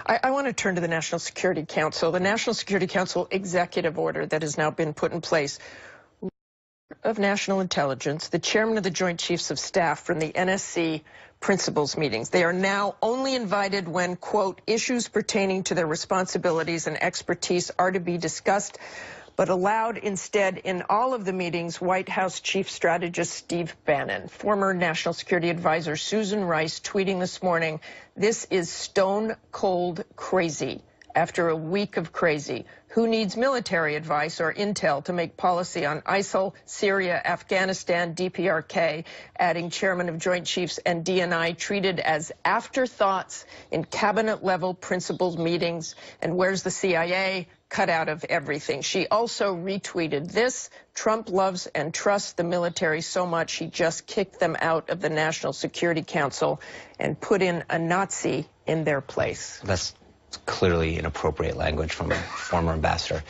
I want to turn to the National Security Council. The National Security Council executive order that has now been put in place of National Intelligence, the chairman of the Joint Chiefs of Staff from the NSC principals meetings. They are now only invited when, quote, issues pertaining to their responsibilities and expertise are to be discussed, but allowed instead in all of the meetings. White House Chief Strategist Steve Bannon, former National Security Advisor Susan Rice tweeting this morning, "This is stone cold crazy." After a week of crazy, who needs military advice or intel to make policy on ISIL, Syria, Afghanistan, DPRK, adding Chairman of Joint Chiefs and DNI treated as afterthoughts in cabinet-level principals meetings, and where's the CIA? Cut out of everything. She also retweeted this: Trump loves and trusts the military so much he just kicked them out of the National Security Council and put in a Nazi in their place. That's clearly inappropriate language from a former ambassador.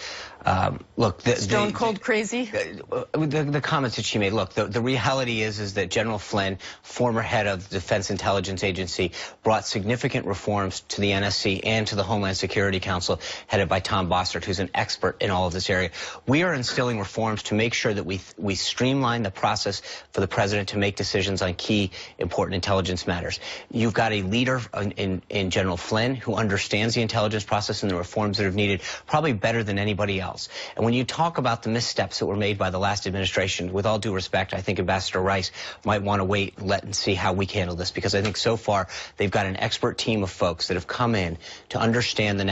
Look, stone cold crazy. The comments that she made. Look, the reality is that General Flynn, former head of the Defense Intelligence Agency, brought significant reforms to the NSC and to the Homeland Security Council, headed by Tom Bossert, who's an expert in all of this area. We are instilling reforms to make sure that we streamline the process for the president to make decisions on key, important intelligence matters. You've got a leader in General Flynn who understands the intelligence process and the reforms that are needed probably better than anybody else. And when you talk about the missteps that were made by the last administration, with all due respect, I think Ambassador Rice might want to wait and see how we handle this, because I think so far they've got an expert team of folks that have come in to understand the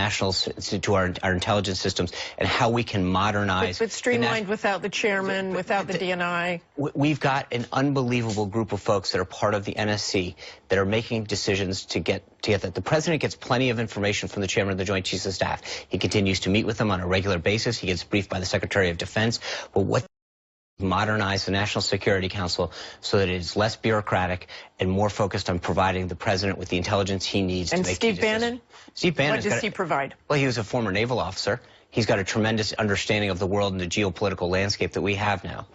our intelligence systems and how we can modernize. But streamlined without the chairman, without the DNI. We've got an unbelievable group of folks that are part of the NSC that are making decisions to get that. The president gets plenty of information from the chairman of the Joint Chiefs of Staff. He continues to meet with them on a regular basis. He gets briefed by the Secretary of Defense. But what modernize the National Security Council so that it is less bureaucratic and more focused on providing the president with the intelligence he needs to make Steve Bannon? Steve Bannon. What does he provide? Well, he was a former naval officer. He's got a tremendous understanding of the world and the geopolitical landscape that we have now.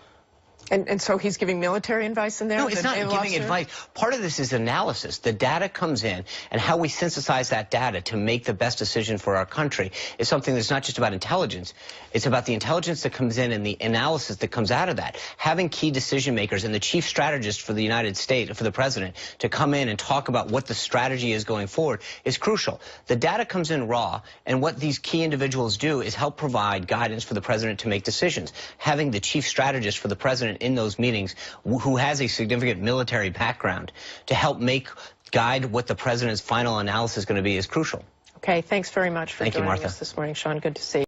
And so he's giving military advice in there? No, it's not giving advice. Part of this is analysis. The data comes in, and how we synthesize that data to make the best decision for our country is something that's not just about intelligence. It's about the intelligence that comes in and the analysis that comes out of that. Having key decision makers and the chief strategist for the United States, for the president, to come in and talk about what the strategy is going forward is crucial. The data comes in raw, and what these key individuals do is help provide guidance for the president to make decisions. Having the chief strategist for the president in those meetings who has a significant military background to help guide what the president's final analysis is going to be is crucial. Okay, thanks very much for joining us this morning, Sean. Good to see you.